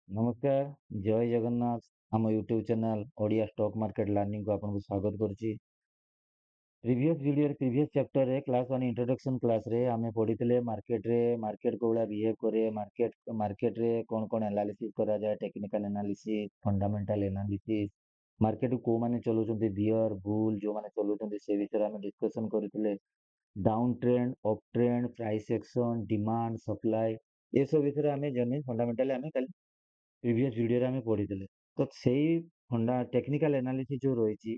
नमस्कार। जय जगन्नाथ। आम YouTube channel Odia stock market learning को आपको स्वागत करुच्ची। प्रीवियस वीडियो प्रीवियस चैप्टर रे क्लास 1 इंट्रोडक्शन क्लास रे आमे पढ़ीते मार्केट को भाया बिहेव करे मार्केट रे कौन कौन एनालिसिस करा जाए technical analysis fundamental analysis market को माने चलुचंती बियर बुल जो माने चलुचंती से विषय आमे डिस्कशन करथिले। Down trend up trend price action demand supply ये सब विषय आमे जर्नी फंडामेंटली आमे प्रीवियस वीडियो में पढ़ी तो सेई फंडा टेक्निकल एनालिसिस जो रही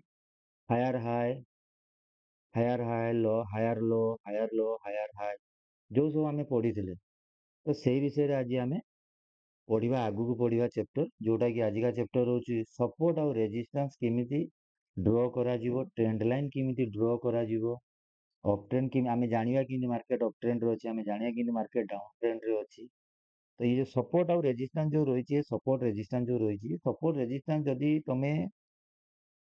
higher high low higher high जो सब आम पढ़ी तो से विषय आज आम पढ़ा आगू को पढ़ा चैप्टर जोटा कि आजिका चैप्टर हूँ सपोर्ट आउ रेजिस्टेंस केमिति ड्र करा ट्रेंड लाइन केमिति ड्र करा अप ट्रेंड कि आम जाना कि मार्केट अप ट्रेंड रे अच्छे आम जाना कि मार्केट डाउन ट्रेंड रे अच्छी। तो ये जो सपोर्ट आउ रेजिस्टेंस जो रही है सपोर्ट रेजिस्टेंस जो रही है सपोर्ट रेजिस्टेंस जदि तुम्हें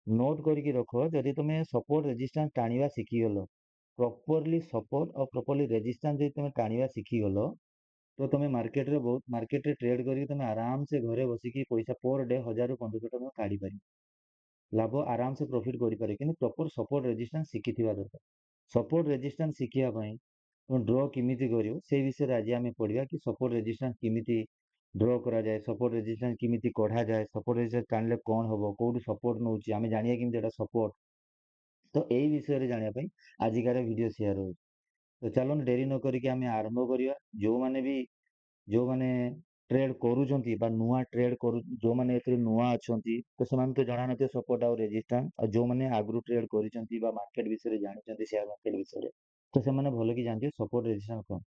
नोट करके रख जदि तुम्हें सपोर्ट रेजिस्टेंस टाणिबा शिखीगल प्रॉपरली सपोर्ट और प्रॉपरली रेजिस्टेंस जदि तुम्हें टाणिबा शिखीगल तो तुम्हें मार्केट रे ट्रेड करके तुम्हें आराम से घरे बसिकी पैसा पर डे 1000 ରୁ 1500 टका काढ़ी पार लाभ आराम से प्रॉफिट करें कि प्रॉपर सपोर्ट रेजिस्टेंस शिखी दरकार। सपोर्ट रेजिस्टेंस शिखिया ड्र किमिति कर से विषय आज आम पढ़ा कि सपोर्ट रेजिस्टेंस किमिति ड्र करा जाए सपोर्ट रेजिस्टेंस किमिति कढ़ा जाए सपोर्ट रेजिस्टेंस टाणिले कौन हम कौटू सपोर्ट नौ आम जाना कि सपोर्ट। तो यही विषय जानापी आजिकार वीडियो शेयर हो। तो चलो डेरी न करके आम आरंभ करवा जो मैंने भी जो मैंने ट्रेड करुँच नुआ ट्रेड कर जो मैंने नुआ अच्छा तो से तो जाना ना सपोर्ट आउ रेजिस्टेंस और जो मैंने आगु ट्रेड कर मार्केट विषय जानते शेयर मार्केट विषय तो से भल कि जानते सपोर्ट रेजिस्टेंस कौन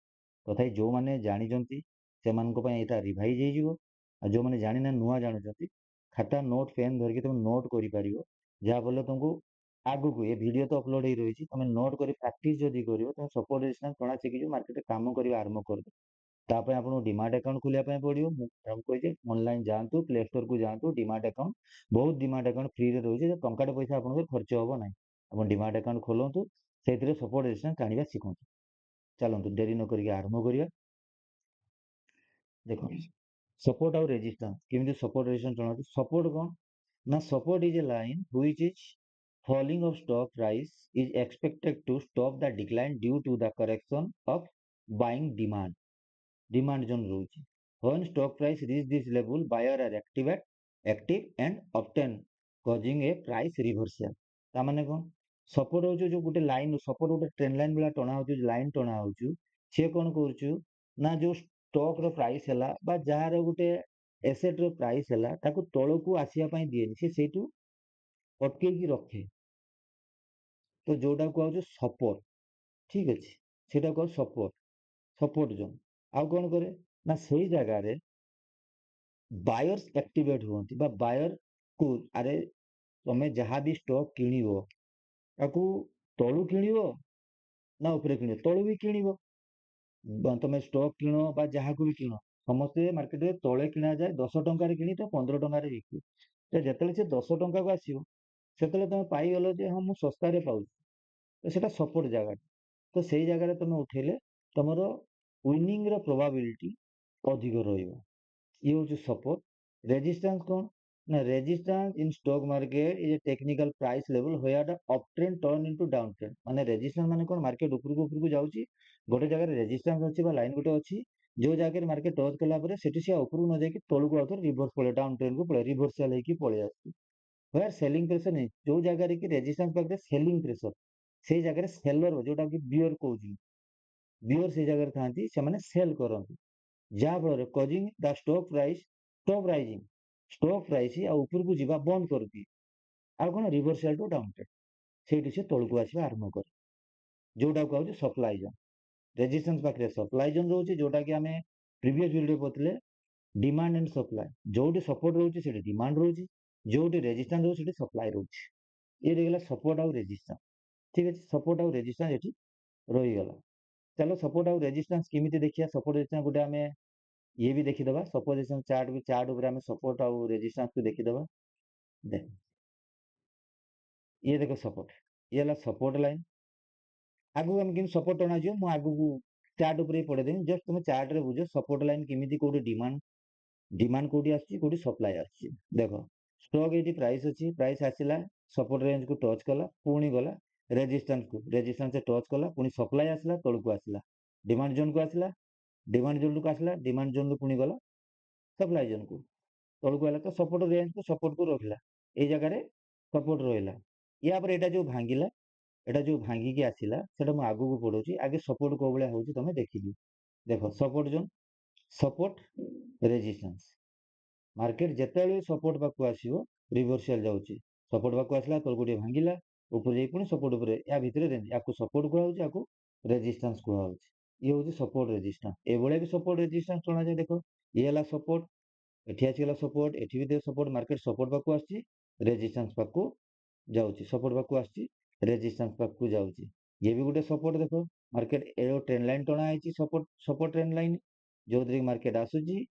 तथा जो मैंने जानते से यहाँ रिभाइज हो जो मैंने जानी ना नुआ जानते खाता नोट पेन धरिकी तुम नोट कर जहाँफल तुमको आगु को ये वीडियो तो अपलोड हो रही तुम नोट कर प्रैक्टिस जदि कर तुम सपोर्ट रेजिस्टेंस टणा शिखी मार्केट काम कर आरंभ कर तापर आपको डिमाट अकाउंट खोलिया पड़ो मुझे ऑनलाइन जातु प्ले स्टोर को जातु डिमाट अकाउंट बहुत डिमाट अकाउंट फ्री रे रही है टंका पैसा आप खर्च हम ना आप डिमाट अकाउंट खोलतु से सपोर्ट रेजिस्टेंस टाणिबा शिखु। चलतु डेरी न करके आरंभ करिया। देखो सपोर्ट आउ रेजिस्टेंस केमिति सपोर्ट रेजिस्टेंस जणातु सपोर्ट कौन ना support is a line which is falling of stock price is expected to stop the decline due to the correction of buying demand zone रहुछि when stock price reach this level buyer are active and often causing a price reversal ता माने कोन support होउछ जो गुटे line support गुटे trend line वाला टणा होउछ line टणा होउछ से कोन करूछु ना जो stock रो price हैला बा jar गुटे asset रो price हैला ताको तळकू आसिया पई दिएनि से सेटू अटके की रखे तो जोटा कहु सपोर्ट ठीक अच्छे से कह सपोर्ट सपोर्ट जोन आउ कौन करे ना से जगार बायर्स एक्टिवेट हुआ बायर को अरे तुम्हें जहाँ भी स्टॉक किणव ताकू तलू किणव ना उपरे किण तलू भी किणव तुम स्टॉक किण जहाँ को भी किण समस्ते मार्केट में तले किणा जाए 10 टंकार कि तो 15 टंकार बिक जो से 10 टंका को आसो से तुम पाइगल हाँ मुझे सस्तार पाऊँ तो सेटा सपोर्ट जगह तो से जगह तुम उठेले तुम विनिंग प्रोबाबिलिटी अधिक रहिबो ये हूँ सपोर्ट। रेजिस्टेंस कौन ना resistance in stock market is technical price level where the up trend turn into down trend माने रेजिस्टेंस माने कौन मार्केट ऊपर को जाउची गोटे जगह रेजिस्टेंस अछि बा लाइन गोटे अछि जो जगह मार्केट टच कला परे सेठी से ऊपर न जाई कि तळु को आउथर रिवर्स पळे डाउन ट्रेंड को पळे रिवर्सल हेकी पळे आसी व्हेयर सेलिंग प्रेशर नहीं जो जगह रे कि रेजिस्टेंस पाखरे सेलिंग प्रेशर से जगह सेलर जोटा कि बियर कहउची बियर से जगह थांती से माने सेल करंती जहाँफल causing the stock price stop rising stock price आ ऊपर को जीवा बंद कर दिए आ कौन रिवर्सल टू डाउन ट्रेंड से तौक आसवा आरंभ कर जोटा कहूँ सप्लाई जोन रेजिस्टेंस पाखे सप्लाई जोन रोचे जोटा कि आम प्रीवियस वीडियो पढ़ते डिमांड एंड सप्लाई जो सपोर्ट रोचे से डिमांड रोचे जो रेजिस्टेंस रोचे सप्लाई रोचे ये रहीगला सपोर्ट आउ रेजिस्टेंस ठीक अच्छे सपोर्ट आउ रेजिस्टेंस ये रहीगला। चलो सपोर्ट आउ रेजिस्टेंस केमिति देखिए सपोर्ट रेजिस्टेंस गोटे आम ये भी देखीदे सपोर्ट रेजिस्टेंस चार्ट उपर आम सपोर्ट आउ रेजिस्टेंस को देखीदे देख ये देखो सपोर्ट ये है सपोर्ट लाइन आगु आम कि सपोर्ट टणा मुझे आगु चार्ट उपर पढ़ेदेवी जस्ट तुम चार्ट रे बुझ सपोर्ट लाइन केमिति कोटे डिमांड डिमांड कोठी आछि कोठी सप्लाई आछि देखो स्टॉक एटी प्राइस अछि प्राइस आसिला सपोर्ट रेंज को टच कला पुणी गला रेजिस्टेंस से टच कला पुणी सप्लाई आसिला तळ को आसिला डिमांड जोन को आसिला डिमांड जोन को आसिला डिमांड जोन पुणी गला सप्लाई जोन को तळ को आला तो सपोर्ट को रखिला ए जगह रे सपोर्ट रहिला या पर एटा जो भांगिला एटा जो भांगी की आसिला सेटा मु आगु को पढौची आगे सपोर्ट को बळिया होची तमे देखिबी देखो support zone support resistance market जितेबाला सपोर्ट पाक आसो रिभर्सल जाऊँगी सपोर्ट पाक आसला तल गोटे भांगिला ऊपर जाई पुणी सपोर्ट उपर या भितर रेंज या सपोर्ट कहूँ या रेजिस्टेंस कहूँ ये हूँ सपोर्ट रेजिस्टेंस ए भी सपोर्ट रेजिस्टेंस जना जाए देख ये है सपोर्ट एठी आसीगला सपोर्ट एठी भी सपोर्ट मार्केट सपोर्ट पाक आसी रेजिस्टेंस पाक जाऊँगी सपोर्ट पाक आसी रेजिस्टेंस पाक जाऊँगी ये भी गोटे सपोर्ट देख मार्केट ए ट्रेंड लाइन टणा है सपोर्ट सपोर्ट ट्रेंड लाइन जो मार्केट आसूची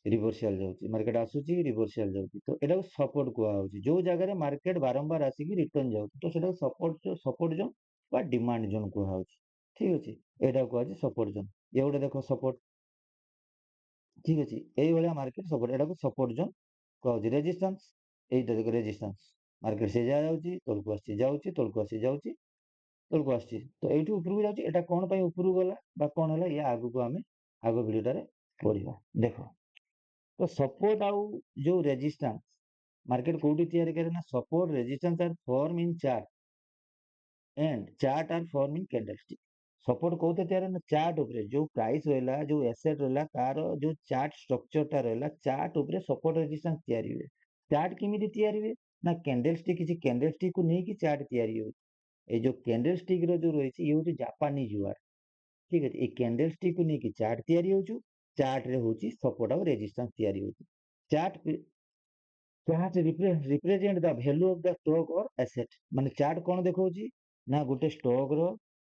रिभर्सल जाऊँगी मार्केट आसूची रिभर्सल जाऊँगी तो यहाँ सपोर्ट कहूँ जो जगह मार्केट बारंबार आसिक रिटर्न जाऊँगी तो सेटा सपोर्ट जोन बा डिमांड जोन कहूँ ठीक अच्छे यहाँ कहूँ सपोर्ट जोन ये गोटे देख सपोर्ट ठीक अच्छे ये मार्केट सपोर्ट यहाँ सपोर्ट जोन कहूँ रेजिस्टेंस यहीटा देख रेजिस्टेंस मार्केट से जाऊँगी तलक आसी जाऊँगी तलक आसी जाऊँगी तलक आसी तो ये उपरको जाऊँगी यहाँ कौन उपरको गला कौन है या आगू को आम आग भिडियोटे पढ़ा देख तो सपोर्ट आउ जो रेजिस्टेंस मार्केट कोठी तैयारी करे ना support resistance are form in chart and chart are form in candlestick support कोते तैयारी ना चार्ट ऊपर जो प्राइस रहला जो एसेट रहला तार जो चार्ट स्ट्रक्चर ता रहला चार्ट ऊपर सपोर्ट रेजिस्टेंस तैयारी हुए चार्ट केमिति तैयारी हुए ना कैंडलस्टिक किसी कैंडलस्टिक को नहीं कि चार्ट तैयारी हो ए जो कैंडलस्टिक रो जो रही ये हूँ जापानी जुआर ठीक है ये कैंडलस्टिक को नहीं कि चार्ट तैयारी हो चार्ट रे होची सपोर्ट और रेजिस्टेंस तैयारी होची chart chart represent the value of the stock और एसेट माने चार्ट कौन देखौची ना गोटे स्टॉक रो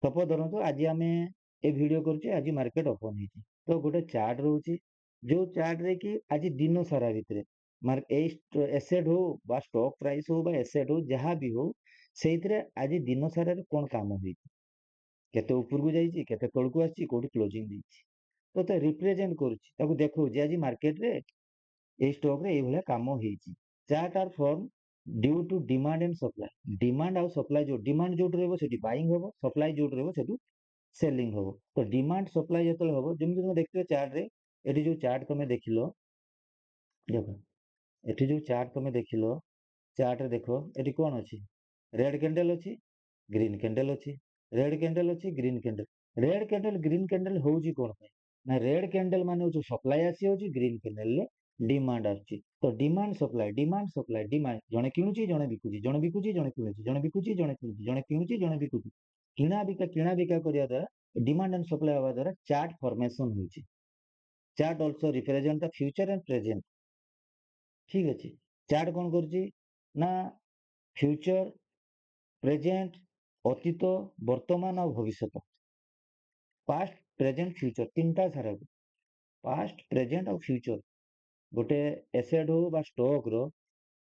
सपोज धरतो आज आम ए वीडियो करूचे आज मार्केट ओपन होती तो गोटे चार्ट रोची जो चार्ट रे कि आज दिन सारा भितर एसेट हो बा स्टॉक प्राइस हो बा एसेट हो जहाँ भी हो से आज दिन सारा कौन काम हुई केते ऊपर को जाइए केते तल को आसी कोठी क्लोजिंग देछि तो रिप्रेजेंट करूची ताको देखो जे आज मार्केट रे এই স্টকରେ ଏଇଭଳିଆ କାମ ହେଇଛି chart are form due to demand and supply demand ଆଉ ସପ୍ଲାଏ ଯୋଉ ଡିମାଣ୍ଡ ଯୋଉଠି ରହିବ ସେଠି ବାଇଂ ହବ ସପ୍ଲାଏ ଯୋଉଠି ରହିବ ସେଠୁ ସେଲିଂ ହବ ତ ଡିମାଣ୍ଡ ସପ୍ଲାଏ ଯେତେବେଳେ ହବ ଯେମିତି ତମେ ଦେଖିଥିବ ଚାର୍ଟରେ ଏଠି ଯୋଉ ଚାର୍ଟ ତମେ ଦେଖିଲ ଦେଖ ଏଠି ଯୋଉ ଚାର୍ଟ ତମେ ଦେଖିଲ ଚାର୍ଟରେ ଦେଖ ଏଠି କଣ ଅଛି ରେଡ୍ କ୍ୟାଣ୍ଡେଲ ଅଛି ଗ୍ରୀନ୍ କ୍ୟାଣ୍ଡେଲ ଅଛି ରେଡ୍ କ୍ୟାଣ୍ଡେଲ ଅଛି green candle red candle green candle ହଉଛି କଣ ପାଇଁ ନା ରେଡ୍ କ୍ୟାଣ୍ଡେଲ ମାନେ ହଉଛି ସପ୍ଲାଏ ଆସି ହଉଛି ଗ୍ରୀନ୍ କ୍ୟାଣ୍ଡେଲରେ डिमांड आछि तो डिमांड सप्लाई डिमांड जणे किणुची जणे बिकुची जणे बिकुची जणे किणुची जणे बिकुची जणे किणुची जणे किणुची जणे बिकुची किणा बिका करिया द्वारा डिमांड एंड सप्लाई हवा द्वारा चार्ट फॉर्मेशन होची chart also represent the future and present ठीक अछि चार्ट कोन करची ना फ्यूचर प्रेजेंट अतीत वर्तमान और भविष्य पास्ट प्रेजेंट फ्यूचर तीनटा सारा पास्ट प्रेजेंट और फ्यूचर गोटे एसेट हो बा स्टॉक रो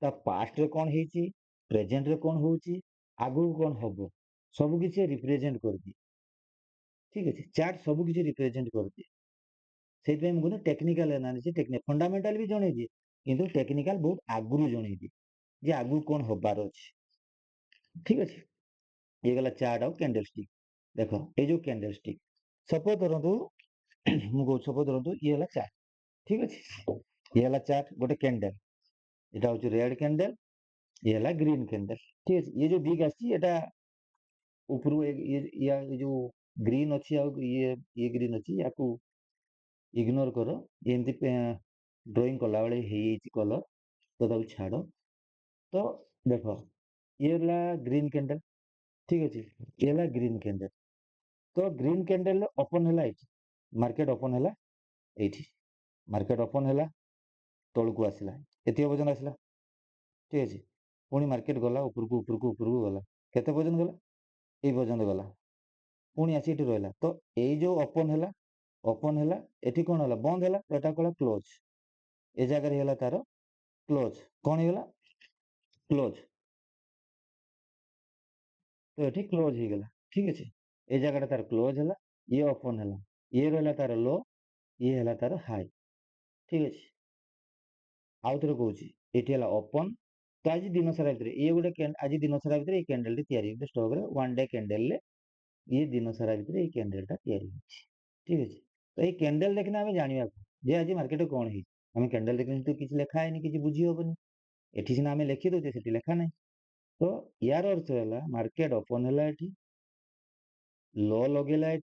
ता पास्ट रे कौन ହେଇଛି प्रेजेंट रे कौन होଉଛି आगु कौन हबो सब किसी रिप्रेजेंट कर दी ठीक अछि चार्ट सब किसी रिप्रेजेंट कर दी सेति में गुने टेक्निकल एनालिसिस टेक्निक फंडामेंटल भी जणे दी किंतु टेक्निकल बहुत आगु जणे दी जे आगु कौन होबार अछि ठीक अछि ये गला चार्ट और कैंडलस्टिक देखो ए जो कैंडलस्टिक सपोज धरंतु मु को सपोज धरंतु ये हला चार्ट ठीक अछि ये हला चार्ट गोटे कैंडल एटा होची रेड कैंडल ये हला ग्रीन कैंडल ठीक है ये जो बिग आसी एटा ऊपर ये जो ग्रीन अच्छी ये ग्रीन अच्छी या इग्नोर करो एमती ड्राइंग कला बेले कलर तो ताको छाड़ तो देखो ये हला ग्रीन कैंडल ठीक अच्छे ये हला ग्रीन कैंडल तो ग्रीन कैंडल ओपन है मार्केट ओपन है ये मार्केट ओपन है तल को आसला एत पर्यटन आसला ठीक अच्छे पुणी मार्केट गला उपरको गला केते पर्यटन गला ये पर्यटन गला पुणी आसी रहा तो ये जो ओपन है एटी कौन है बंद है तो यहाँ कला क्लोज ए जगह तार क्लोज कौन होगा क्लोज तो ये क्लोज हो गला ठीक अच्छे ए जगह तार क्लोज है ये ओपन है ये रहा तार लो ये है तार हाई ठीक अच्छे आउ थे कौच ये ओपन तो आज दिन सारा भितर ये गोटे आज दिन सारा भितर ये कैंडल या स्टॉक रे वन डे कैंडल ये दिन सारा भितर ये कैंडल या ठीक अच्छे तो ये कैंडल देखना आम जाना जे आज मार्केट कौन है आम कैंडल देखने तो किसी लिखा है कि बुझी हेनी एटी सीना आम लिखी दौचे से लिखा ना तो यार अर्थ है मार्केट ओपन है लो लगेला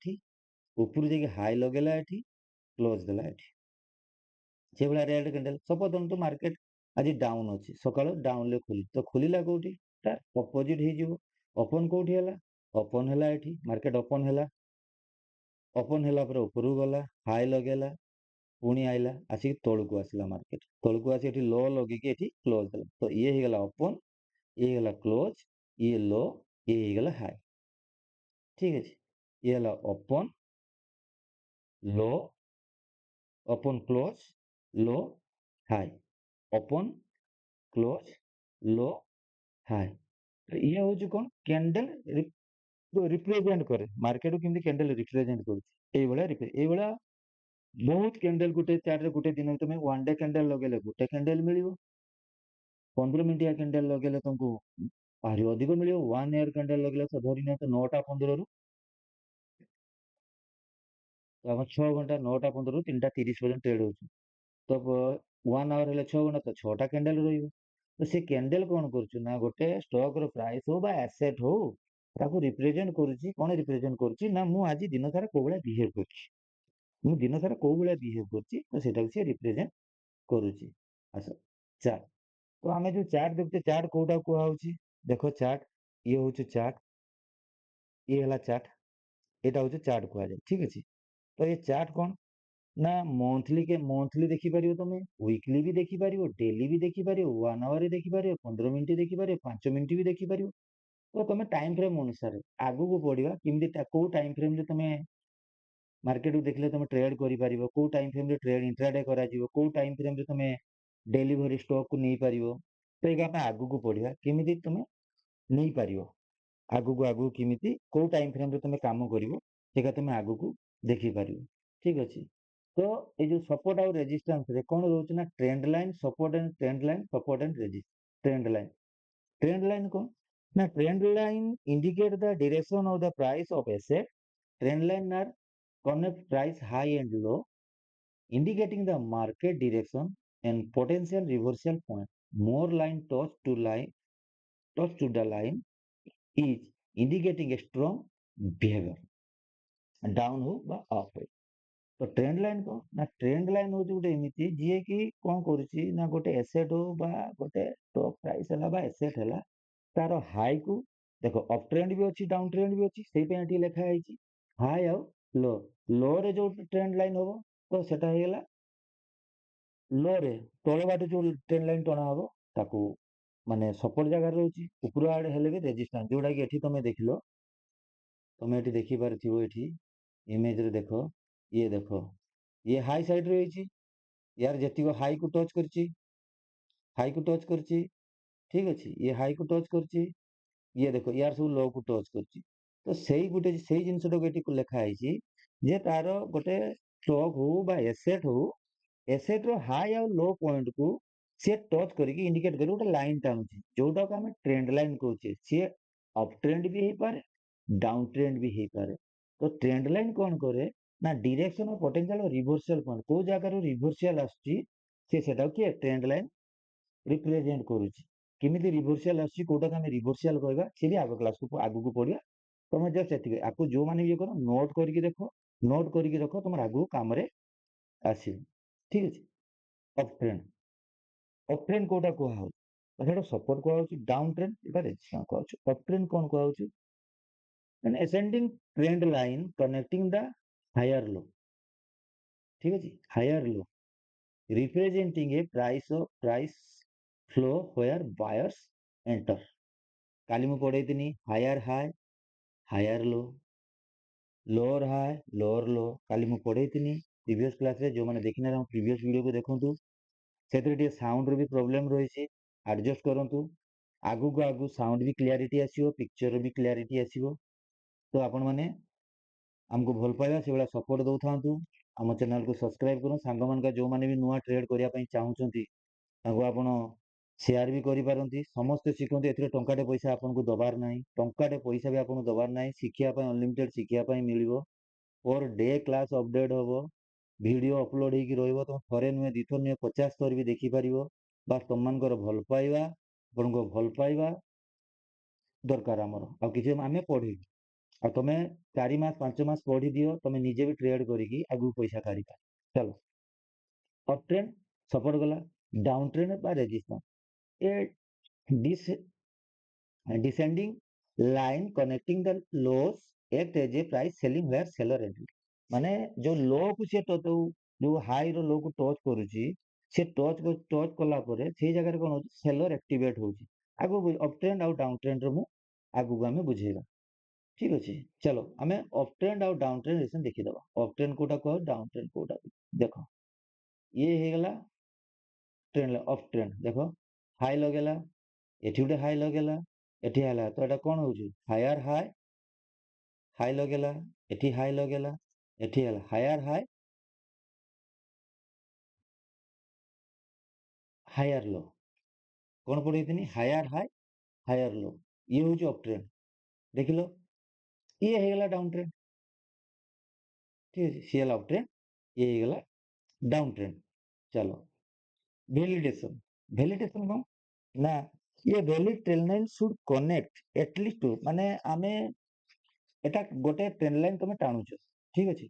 ऊपर जाके हाई लगेला क्लोज देला से भाया रेड कैंडल सपोज धरतु मार्केट आज डाउन अच्छे सका डाउन ले खोली तो खोलला कौटी अपोजिट हो ओपन कौटी है ओपन है मार्केट ओपन है ओपन है ऊपर गला हाई लगेला पुणी आइला आसिक तौक आसला मार्केट तौक आसी लो लगे क्लोज देला तो ये होगा ओपन ये होगा क्लोज ये लो ये होगा हाई ठीक अच्छे ये है ओपन लो ओपन क्लोज लो हाई ओपन क्लोज लो हाई तो ये हूँ कौन कैंडल रिप्रेजेंट करे मार्केट को कैंडल रिप्रेजेंट कर बहुत कैंडल गोटे चार्ट गोटे दिन तुम वन डे कैंडल लगे गोटे कैंडल मिल 15 मिनिटिया कैंडल लगे तुमको आहरी अधिक मिल 1 ईयर कैंडल लगे तो धरी तो 9टा 15 तो आम 6 घंटा 9टा 15 3टा 30 पर्यटन ट्रेड हो तो 1 आवर है 6 घंटा तो 6टा कैंडल रही तो से कैंडल कौन कर गोटे स्टॉक रो प्राइस हो एसेट हो ताको रिप्रेजेंट करुच्ची कौन रिप्रेजेंट करुच्ची ना मु आज दिन सारा को भाया बिहेव कर दिन सारा को भाया बिहेव कर तो से रिप्रेजेंट करुच्ची अच्छा चार्ट तो आम जो चार्ट देखते चार्ट कौटा कहुच्छी देख चार्ट ये हूँ चार्ट ये है चार्ट यहाँ हूँ चार्ट कहुए ठीक अच्छे तो ये चार्ट कौन ना मंथली के मंथली देखिपार तुम वीकली भी देखिपार डेली भी देखिपार 1 आवर देखिपार 15 मिनिट देखिपार 5 मिनिट भी देखिपार तो तुम टाइम फ्रेम अनुसार आगू को पढ़ा किमी कौ टाइम फ्रेम तुम मार्केट को देखले तुम ट्रेड कर कौ टाइम फ्रेम ट्रेड इंट्राडे करा कौ टाइम फ्रेम तुम डेलीवरी स्टॉक को नहीं पार तो ये आगू को पढ़ा किमी तुम नहीं पार आगू को आगू किमी कौ टाइम फ्रेम तुम कम कर तुम आगू को देखिपार ठीक अच्छे तो ये जो सपोर्ट आउ रेजिस्टेंस रे कौन रोचे ना trend line support and trend line support and resist trend line कौन ना trend line indicate the direction of the price of asset trend line are connect price high and low indicating the market direction and potential reversal point more line touch to the line is indicating a strong behavior down हो बा up हो तो trend line कौन ना trend line हूँ गोटे एमती जी कि कौन करुच्ची ना गोटे एसेट हो बा गोटे स्टॉक प्राइस है एसेट है तार हाई को देख अप ट्रेंड भी अच्छी डाउन ट्रेंड भी अच्छी से लिखा है हाई आउ लो लो रे जो ट्रेंड लाइन हम तो सेटा होगा लो रे तल बाटे जो ट्रेंड लाइन टना हम ताकू माने सपोर्ट जगह रोचे ऊपर आड़े हेले भी रेजिस्टेंस जोड़ा कि एठी तुम देखिलो तुम ये देखिपार ये इमेज रे देख ये हाई साइड रही यार जी हाई को टच कर हाई को टच कर ठीक अच्छे ये हाई को टच कर ये देखो यार सब लो को टच कर तो सही गोटे से जिनसटा लिखाई जे तार गोटे स्टॉक हो बा एसेट हो एसेट रो हाई और लो पॉइंट को सी टच करके इंडिकेट कर गोटे लाइन टाणुची जोटा को आम ट्रेंड लाइन कहचे सी अप ट्रेंड भी हो पारे डाउन ट्रेंड भी हो पारे तो ट्रेंड लाइन कौन करे ना डायरेक्शन ऑफ पोटेंशियल और रिवर्सल पॉइंट को जगह रिवर्सल आसुची सेटा किए ट्रेंड लाइन रिप्रेजेंट करुच्ची केमी रिवर्सल आसोटा आम रिवर्सल कहवा सी भी आग क्लास को आगू को पढ़ा तुम जस्ट ये आपको जो मैंने ये कर नोट करके देख नोट करके रख तुम आगू कम आसो ठीक अच्छे अप ट्रेंड कौटा कहुए सपोर्ट कहुच्छी डाउन ट्रेंड एटा रेजिस्टेंस कहुच्छे अप ट्रेंड कौन कहुच्छे an ascending trend line connecting the higher low ठीक है higher low representing a price flow where buyers enter काली मु पढ़े higher high higher low lower high lower low काली मु पढ़े प्रीवियस क्लास रे जो मैंने देखी ना प्रीवियस वीडियो को देखु से साउंड भी प्रोब्लेम रही एडजस्ट करूँ आगू को आगू साउंड भी क्लियरिटी आसो पिक्चर भी क्लियरिटी आसो तो आपण मैंने आमको भल पाइबा से भाया सपोर्ट दौ था आम चैनल को सब्सक्राइब करूँ सांग मान जो मैंने भी नुआ ट्रेड करने चाहूँगी ତାଙ୍କୁ ଆପଣ ସେୟାର ବି କରିପାରନ୍ତି। ସମସ୍ତେ ଶିଖନ୍ତୁ, ଏଥିରେ ଟଙ୍କାଟେ ପଇସା ଆପଣଙ୍କୁ ଦବାର ନାହିଁ, ଟଙ୍କାଟେ ପଇସା ବି ଆପଣଙ୍କୁ ଦବାର ନାହିଁ। ଶିଖିବା ପାଇଁ ଅନଲିମିଟେଡ୍ ଶିଖିବା ପାଇଁ ମିଳିବ। ପର ଡେ କ୍ଲାସ୍ ଅପଡେଟ୍ ହବ, ଭିଡ଼ିଓ ଅପଲୋଡ଼ ହେଇକି ରହିବ। ତମେ ଥରେ ନୁହେଁ, ଦିଥର ନୁହେଁ, 50 ଥର ବି ଦେଖିପାରିବ। ବାସ୍ ତମମାନଙ୍କର ଭଲ ପାଇବା, ଆପଣଙ୍କ ଭଲ ପାଇବା ଦରକାର ଆମର, ଆଉ କିଛି ଆମେ ପଢ଼ିବୁ। ଆଉ ତମେ 4 ମାସ 5 ମାସ ପଢ଼ିଦିଅ, ତମେ ନିଜେ ବି ଟ୍ରେଡ୍ କରିକି ଆଗକୁ ପଇସା କାଢ଼ିପାରିବ। ଚାଲ, ଅପ୍ ଟ୍ରେଣ୍ଡ ସପୋର୍ଟ ଗଲା, ଡାଉନ୍ ଟ୍ରେଣ୍ଡ ବା resistance, A descending line connecting the lows act as a price selling where seller entry। ମାନେ ଯୋଉ ଲୋ କୁ ସେ ଯୋଉ ହାଇ ର ଲୋ କୁ ଟଚ୍ କରୁଛି, ସେ ଟଚ୍ କଲା ପରେ ସେଇ ଜାଗାରେ କଣ ହଉଛି, ସେଲର ଆକ୍ଟିଭେଟ୍ ହଉଛି। ଆଗକୁ ଅପ୍ ଟ୍ରେଣ୍ଡ ଆଉ ଡାଉନ୍ ଟ୍ରେଣ୍ଡ ର ମୁଁ ଆଗକୁ ଆମେ ବୁଝେଇବା। ଠିକ ଅଛି, ଚାଲ ଆମେ ଅପ୍ ଟ୍ରେଣ୍ଡ ଆଉ ଡାଉନ୍ ଟ୍ରେଣ୍ଡ ରିସେଣ୍ଟ ଦେଖିଦବା। ଅପ୍ ଟ୍ରେଣ୍ଡ କୋଉଟା କୁହ, ଡାଉନ୍ ଟ୍ରେଣ୍ଡ କୋଉଟା। ଦେଖ, ଇଏ ହେଇଗଲା ଟ୍ରେଣ୍ଡ, ଅପ୍ ଟ୍ରେଣ୍ଡ। ଦେଖ, ହାଇ ଲଗେଇଲା, ଏଠି ଗୋଟେ ହାଇ ଲଗେଇଲା, ଏଠି ହେଲା, ତ ଏଟା କଣ ହଉଛି, ହାୟାର ହାଇ, ହାଇ ଲଗେଇଲା, ଏଠି ହାଇ ଲଗେଇଲା, ଏଠି ହେଲା ହାୟାର ହାଇ, ହାୟାର लो। କଣ ପଢେଇଥିଲି, ହାୟାର ହାଇ, ହାୟାର लो। ଇଏ ହଉଛି ଅପ୍ ଟ୍ରେଣ୍ଡ, ଦେଖିଲ। ଇଏ ହେଇଗଲା ଡାଉନ୍ ଟ୍ରେଣ୍ଡ। ଠିକ ଅଛି, ସିଏ ହେଲା ଅପ୍ ଟ୍ରେଣ୍ଡ, ଇଏ ହେଇଗଲା ଡାଉନ୍ ଟ୍ରେଣ୍ଡ। ଚାଲ, ଭ୍ୟାଲିଡେସନ। ଭ୍ୟାଲିଡେସନ କଣ ନା, ये valid trend line should connect at least to, माने आमे एटा गोटे ट्रेंड लाइन तमे टाणुछ। ठीक अछि,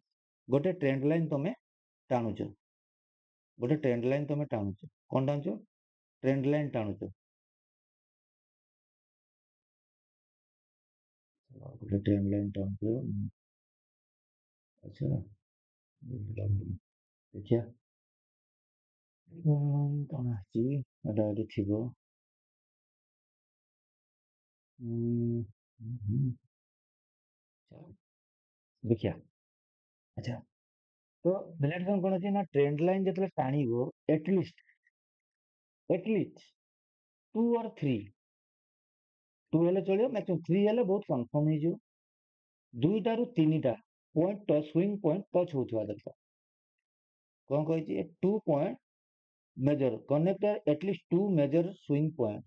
गोटे ट्रेंड लाइन तमे टाणुछ, गोटे ट्रेंड लाइन तमे टाणुछ। कोन टाणुछ, ट्रेंड लाइन टाणुछ। गोटे ट्रेंड लाइन टाणुछ। अच्छा, देखिया कौन आछि, एटा एठी थिबो। देखिया, अच्छा, तो प्लेटफॉर्म कौन अच्छी ना, ट्रेंड लाइन जो टाणिबो एटलिस्ट 2 or 3, 2 हेले चलियो, मैक्सिमम 3 हेले बहुत कन्फर्म हो जियो। 2 टा 3 टा point touch, swing point touch होथवा दरकार। कौन कहिछि, 2 point major connector, at least 2 major swing point.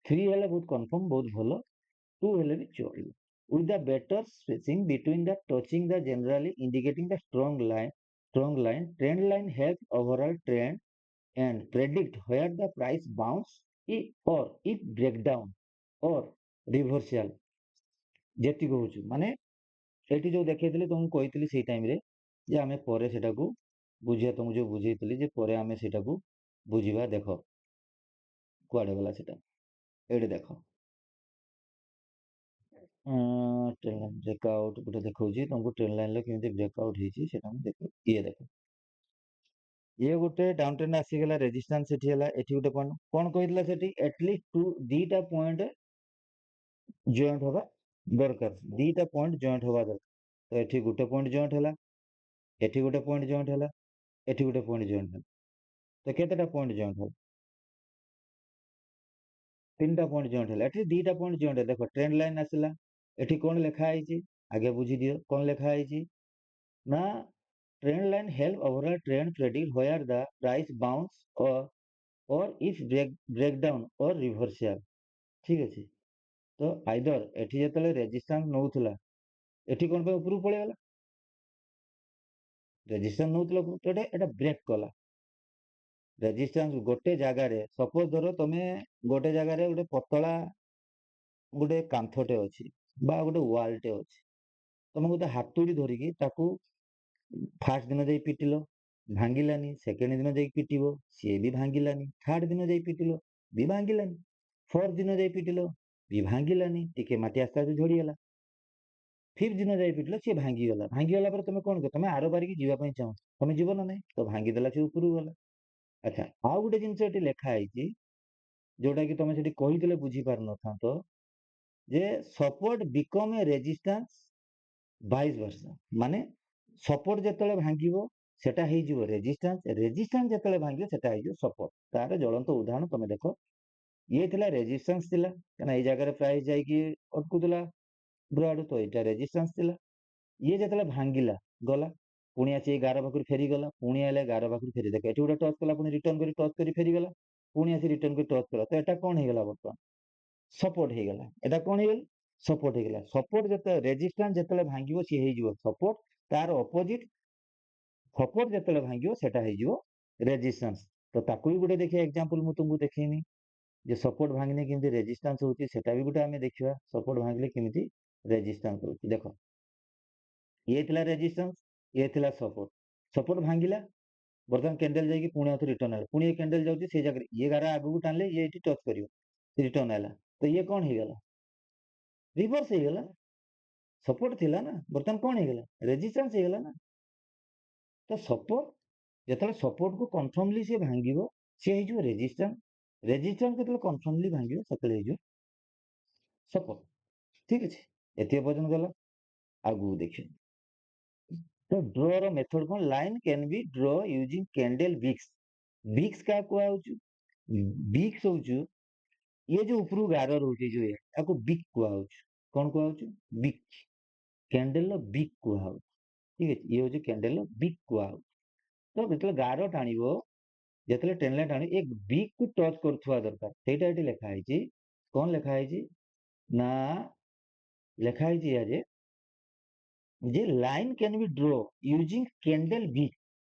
3 हेले बहुत कन्फर्म, बहुत भलो। 2 हेले भी चलियो, with the better spacing between the touching the generally indicating the strong line. Trend line helps overall trend and predict where the price bounce or if breakdown or reversal। ଯେତିକି କହୁଛୁ, ମାନେ ଏଠି ଯୋଉ ଦେଖେଇଥିଲି ତମକୁ କହିଥିଲି ସେଇ ଟାଇମରେ, ଯେ ଆମେ ପରେ ସେଟାକୁ ବୁଝିବା, ତମକୁ ଯୋଉ ବୁଝେଇଥିଲି ଯେ ପରେ ଆମେ ସେଟାକୁ ବୁଝିବା। ଦେଖ କୁଆଡେ ଗଲା ସେଟା, ଏଇଠି ଦେଖ, ଟ୍ରେନ୍ ଲାଇନ୍ ବ୍ରେକଆଉଟ୍ ଗୋଟେ ଦେଖଉଛି ତମକୁ। ଟ୍ରେନ୍ ଲାଇନରେ କେମିତି ବ୍ରେକଆଉଟ୍ ହେଇଛି ସେଟା ମୁଁ ଦେଖ, ଇଏ ଦେଖ, ଇଏ ଗୋଟେ ଡାଉନ୍ ଟ୍ରେଣ୍ଡ ଆସିଗଲା, ରେଜିଷ୍ଟାନ୍ସ ଏଠି ହେଲା, ଏଠି ଗୋଟେ ପଏଣ୍ଟ କଣ କହିଥିଲା ସେଠି, ଏଟଲିଷ୍ଟ 2ଟା ପଏଣ୍ଟ ଜଏଣ୍ଟ ହବା ଦରକାର, 2ଟା ପଏଣ୍ଟ ଜଏଣ୍ଟ ହବା ଦରକାର। ତ ଏଠି ଗୋଟେ ପଏଣ୍ଟ ଜଏଣ୍ଟ ହେଲା, ଏଠି ଗୋଟେ ପଏଣ୍ଟ ଜଏଣ୍ଟ ହେଲା, ଏଠି ଗୋଟେ ପଏଣ୍ଟ ଜଏଣ୍ଟ ହେଲା। ତ କେତେଟା ପଏଣ୍ଟ ଜଏଣ୍ଟ ହେଲା, 3ଟା ପଏଣ୍ଟ ଜଏଣ୍ଟ ହେଲା। ଏଠି 2ଟା ପଏଣ୍ଟ ଜଏଣ୍ଟ, ଦେଖ ଟ୍ରେଣ୍ଡ ଲାଇନ ଆସିଲା। ଏଠି କଣ ଲେଖା ହେଇଛି, ଆଗେ ବୁଝି ଦିଅ କଣ ଲେଖା ହେଇଛି ନା, trend line help overall trend predict where the price bounce or if breakdown or reversal। ଠିକ ଅଛି, ତ ଆଇଦର ଏଠି ଯେତେବେଳେ ରେଜିଷ୍ଟାନ୍ସ ନଉଥିଲା, ଏଠି କଣ ପାଇଁ ଉପରକୁ ପଳେଇଗଲା, ରେଜିଷ୍ଟାନ୍ସ ନଉଥିଲା ଉପରକୁ, ଏଟା ବ୍ରେକ୍ କଲା। ରେଜିଷ୍ଟାନ୍ସ ଗୋଟେ ଜାଗାରେ, ସପୋଜ ଧର ତମେ ଗୋଟେ ଜାଗାରେ ଗୋଟେ ପତଳା ଗୋଟେ କାନ୍ଥଟେ ଅଛି ବା ଗୋଟେ ୱାଲଟେ ଅଛି, ତମେ ଗୋଟେ ହାତୁଡ଼ି ଧରିକି ତାକୁ ଫାର୍ଷ୍ଟ ଦିନ ଯାଇ ପିଟିଲ, ଭାଙ୍ଗିଲାନି। ସେକେଣ୍ଡ ଦିନ ଯାଇକି ପିଟିବ, ସିଏ ବି ଭାଙ୍ଗିଲାନି। ଥାର୍ଡ ଦିନ ଯାଇ ପିଟିଲ, ବି ଭାଙ୍ଗିଲାନି। ଫୋର୍ଥ ଦିନ ଯାଇ ପିଟିଲ, ବି ଭାଙ୍ଗିଲାନି, ଟିକେ ମାଟି ଆସ୍ତେ ଆସ୍ତେ ଝଡ଼ିଗଲା। ଫିଫ୍ଥ ଦିନ ଯାଇ ପିଟିଲ, ସିଏ ଭାଙ୍ଗିଗଲା। ଭାଙ୍ଗିଗଲା ପରେ ତମେ କଣ କର, ତମେ ଆର ପାରିକି ଯିବା ପାଇଁ ଚାହୁଁ, ତମେ ଯିବ ନା ନାହିଁ, ତ ଭାଙ୍ଗିଦେଲା, ସେ ଉପରକୁ ଗଲା। ଆଚ୍ଛା, ଆଉ ଗୋଟେ ଜିନିଷ ଏଠି ଲେଖା ହେଇଛି, ଯୋଉଟା କି ତମେ ସେଠି କହିଥିଲେ ବୁଝି ପାରିନଥାନ୍ତ, ଯେ ସପୋର୍ଟ ବିକମ୍ ଏ ରେଜିଷ୍ଟାନ୍ସ ଭାଇସ୍ ଭର୍ସା। ମାନେ ସପୋର୍ଟ ଯେତେବେଳେ ଭାଙ୍ଗିବ ସେଟା ହେଇଯିବ ରେଜିଷ୍ଟାନ୍ସ, ରେଜିଷ୍ଟାନ୍ସ ଯେତେବେଳେ ଭାଙ୍ଗିବ ସେଟା ହେଇଯିବ ସପୋର୍ଟ। ତାର ଜ୍ୱଳନ୍ତ ଉଦାହରଣ ତମେ ଦେଖ, ଇଏ ଥିଲା ରେଜିଷ୍ଟାନ୍ସ ଥିଲା, କାହିଁକିନା ଏଇ ଜାଗାରେ ପ୍ରାଇସ୍ ଯାଇକି ଅଟକୁଥିଲା ବ୍ରଡ, ତ ଏଇଟା ରେଜିଷ୍ଟାନ୍ସ ଥିଲା। ଇଏ ଯେତେବେଳେ ଭାଙ୍ଗିଲା, ଗଲା, ପୁଣି ଆସି ଏଇ ଗାର ପାଖରୁ ଫେରିଗଲା, ପୁଣି ଆଇଲେ ଗାର ପାଖରୁ ଫେରି, ଦେଖ ଏଠି ଗୋଟେ ଟଚ୍ କଲା, ପୁଣି ରିଟର୍ନ କରି ଟଚ୍ କରି ଫେରିଗଲା। पुणी आसी रिटर्न को टच कला तो एटा कौन हो गला बर्तमान सपोर्ट हो गला एटा कौन हो गला सपोर्ट हो गला सपोर्ट जते रेजिस्टेंस जते भांगिबो सी हे जिवो सपोर्ट तार ऑपोजिट सपोर्ट जते भांगिबो सेटा हे जिवो रेजिस्टेंस तो ताकू भी गुटे देखिए एग्जांपल मु तुमको देखैनी जे सपोर्ट भांगने केमती रेजिस्टेंस होची सेटा भी गुटे आमे देखिबा सपोर्ट भांगले केमती रेजिस्टेंस होची देखो ये थिला रेजिस्टेंस ये थिला सपोर्ट सपोर्ट भांगिला बर्तमान कैंडल जाइए पुणे आउ रिटर्न आला पुणी कैंडल जाउची से जगह ये गारा आगु टानले ये एठी टच करियो रिटर्न आला तो ये कौन हो गला रिवर्स हो गला सपोर्ट थिला ना बर्तमान कौन हो गला रेजिस्टेंस हो गला ना तो सपोर्ट जतले सपोर्ट को कन्फर्मली से भांगिबो से हे जो रेजिस्टेंस रेजिस्टेंस केतले कन्फर्मली भांगिबो सेतले हे जो सपोर्ट ठीक अछि एते पर्यंत गला आगु देखियो तो ड्रॉ रो मेथड कोन line can be draw using candle wicks wicks का को आउचु विक्स होचु ये जो ऊपरू गार रोचे जो ये आपको बिग को आउचु कौन को आउचु बिग कैंडल बिग को आउचु ठीक है ये होचु कैंडल बिग को आउचु तो जेतले गार टाणिबो जेतले टेनले टाणी एक बिग को टच करथुवा दरकार सेटा एटी लेखा आइची कौन लेखा आइची ना लेखा आइची या जे line can be drawn using candle wick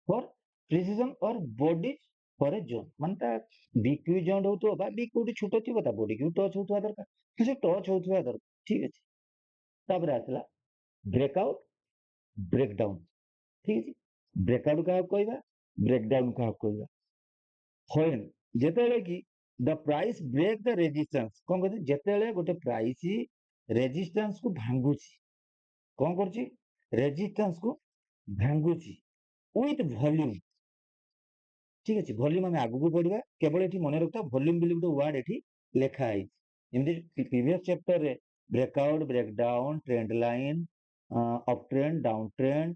for precision or body for a zone ମାନେ ତା wick ବି joint ହଉଥିବ ବା wick କୋଉଠି ଛୋଟ ଥିବ ତା body କି ବି touch ହଉଥିବା ଦରକାର ତ ସେ touch ହଉଥିବା ଦରକାର ଠିକ ଅଛି ତାପରେ ଆସିଲା breakout breakdown ଠିକ ଅଛି breakout କାହାକୁ କହିବା breakdown କାହାକୁ କହିବା when ଯେତେବେଳେ କି the price break the resistance କଣ କହୁଛି ଯେତେବେଳେ ଗୋଟେ ପ୍ରାଇସ୍ ରେଜିଷ୍ଟାନ୍ସ କୁ ଭାଙ୍ଗୁଛି कौन करछि रेजिस्टेंस को भांगुछि विथ वॉल्यूम ठीक अछि वॉल्यूम हम आगु को पढिबा केवल एठी मने रखता वॉल्यूम बिली गुटे वर्ड एठी लेखा आइ जेमति प्रीवियस चैप्टर रे breakout breakdown trend line up trend down trend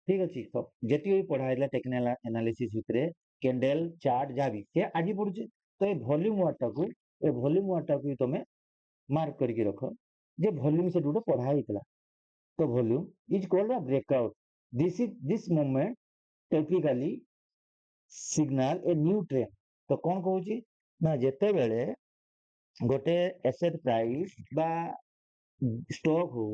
ठीक अछि सब जेति भी पढाइला टेक्निकल एनालिसिस भितरे कैंडल चार्ट जाबी से आगे पढुचे तो ए वॉल्यूम वर्ड टाको तमे मार्क करके रखो जे वॉल्यूम से गुटे पढा हितला the volume is called a breakout. This moment typically signal a new trend. तो कौन कहूची ना जेते बेले गोटे एसेट प्राइस बा स्टॉक हो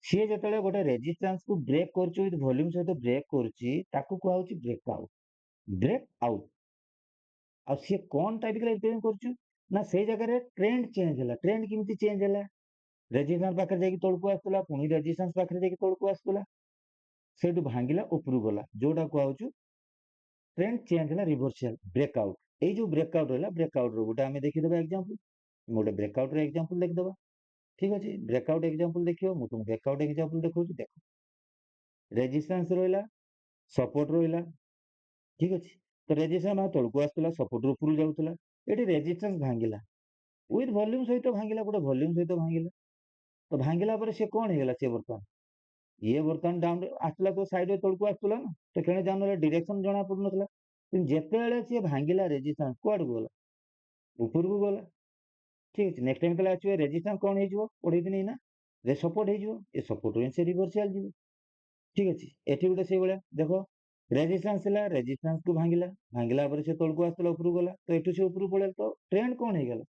सी जेते गोटे रेजिस्टेंस को ब्रेक करछु विथ वॉल्यूम सहित ब्रेक करछि ताकू कहूची ब्रेकआउट ब्रेकआउट आ सी कौन टाइपिकली रिप्रेजेंट करछु ना से जगह रे ट्रेंड चेंज होला ट्रेंड किमती चेंज होला रेजिस्टेंस पाखे जाके तळकू आसुला पुणी रेजिस्टेंस पाखे जाके तळकू आसुला सेठू भांगिला उपरू गला जोटा कहउछु ट्रेंड चेंज होला रिवर्सल ब्रेकआउट ए जो ब्रेकआउट होला ब्रेकआउट रो गोटे आमे देखि देबा एग्जांपल गोटे ब्रेकआउट रो एग्जांपल देख देबा ठीक अछि ब्रेकआउट एग्जांपल देखियो मु तुम ब्रेकआउट एग्जांपल देखौछु देखो रेजिस्टेंस रोइला सपोर्ट रोइला ठीक अछि तो रेजिस्टेंस मा तळकू आसुला सपोर्ट रो उपरू जाउतला एठी रेजिस्टेंस भांगिला विथ वॉल्यूम सहित भांगिला गोटे वॉल्यूम सहित भांगिला तो भांगिला पर से कौन हेगला से बर्तमान ये बर्तमान डाउन आसला तो साइड तळकू आसुला ना तो केने जानो डायरेक्शन जणा पडु नथला किंतु जेतेले से भांगिला रेजिस्टेंस कोड गला ऊपर को गला ठीक अछि नेक्स्ट टाइम तले आछियो रेजिस्टेंस कोन हे जिवो पढै दिनै ना रे सपोर्ट हे जिवो ए सपोर्ट रे से रिवर्सल जिवो ठीक अछि एठी गुटे से बेला देखो रेजिस्टेंस को भांगिला भांगिला पर से तळकू आसला ऊपर गला तो एठु से ऊपर पळेल तो ट्रेंड कोन हे गला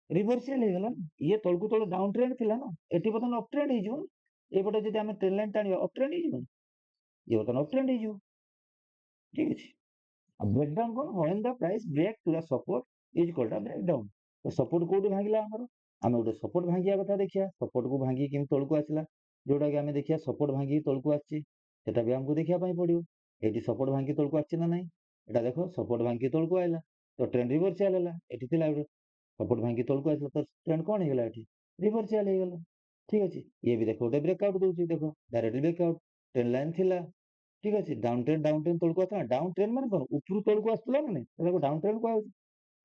रिवर्सल हे गला ये तळकू तळ डाउन ट्रेंड थिला ना एठी बतन अप ट्रेंड हे जिवो एपटे जदि आमे ट्रेंड लाइन टाणिबा अप ट्रेंड हे जिवो ये बतन अप ट्रेंड हे जिवो ठीक अछि ब्रेकडाउन कोन when the price break to the support is called a breakdown तो सपोर्ट कोडी भांगिला हमर आमे गोटे सपोर्ट भांगिया कथा देखिया सपोर्ट को भांगी किम तळकू आसिला जोटा कि आमे देखिया सपोर्ट भांगी तळकू आछि सेटा भी हमको देखिया पई पडियो एठी सपोर्ट भांगी तळकू आछि ना नाही एटा देखो सपोर्ट भांगी तळकू आइला तो ट्रेंड रिवर्सल होला एठी थिला सपोर्ट भांगी तळकू आइला तो ट्रेंड कोन हे गेला एठी रिवर्सल हे गेला ठीक अछि ये भी देखो गोटे ब्रेकआउट दोछि देखो डायरेक्टली ब्रेकआउट ट्रेंड लाइन थिला ठीक अछि डाउन ट्रेंड तळकू आसला डाउन ट्रेंड माने कोन उपरु तळकू आसला ना देखो डाउन ट्रेंड को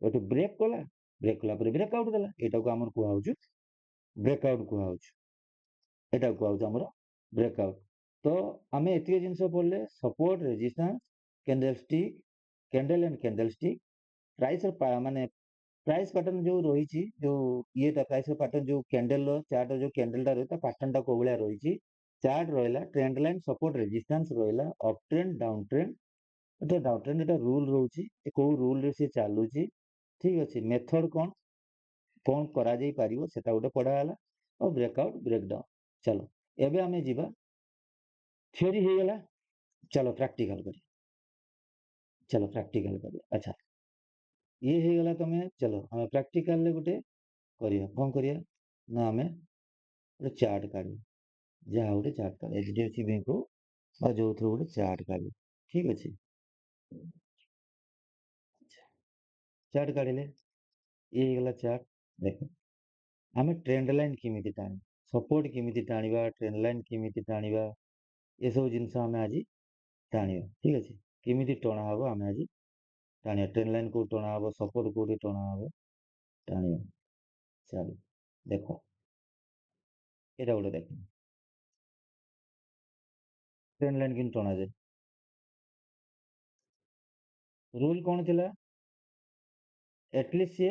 एटु ब्रेक कला पर ब्रेकआउट देला एटा को हमर को आउछु ब्रेकआउट को आउछु एटा को आउछु हमर ब्रेकआउट तो हमें एतिके जिंस पड़ले support resistance candle and candle stick price माने प्राइस पैटर्न जो रही जो ये प्राइस पैटर्न जो कैंडल चार्ट जो कैंडल टा रही पैटर्न टा को भलिया रही चार्ट रहिला ट्रेंड लाइन सपोर्ट रेजिस्टेंस रहिला अप ट्रेंड डाउन ट्रेंड एटा डाउन ट्रेंड एटा रूल रहउची को रूल रे से चालुची ठीक अच्छे मेथड कौन करा जाई पारिबो सेटा गोटे पढ़ा हला और ब्रेकआउट ब्रेकडाउन। चलो एबे आमे जीवा थ्योरी हो गला। चलो प्रैक्टिकल करी। चलो प्रैक्टिकल करी। अच्छा ये हो गला तमे चलो हमें प्रैक्टिकल ले गोटे करिया कौन करिया ना हमें गोटे चार्ट काढी जहाँ गोटे चार्ट काढी एचडीएफसी बैंक को और जो थ्रू गोटे चार्ट काढी ठीक अच्छे। चार्ट काढिले ये हो गला चार्ट। देखो आमे ट्रेंड लाइन केमिति टाणी सपोर्ट केमिति टाणीबा ट्रेंड लाइन केमिति टाणीबा ये सब जिनस आमे आज टाणीबा ठीक अच्छे। केमिति टणा हबो आमे आज टाणीबा ट्रेंड लाइन को टणा हबो सपोर्ट कोठी टणा हबो टाणीबा। चलो देखो एटा गोटे देखो ट्रेंड लाइन केमिति टणा जाए रूल कौन थिला एटलिस्ट से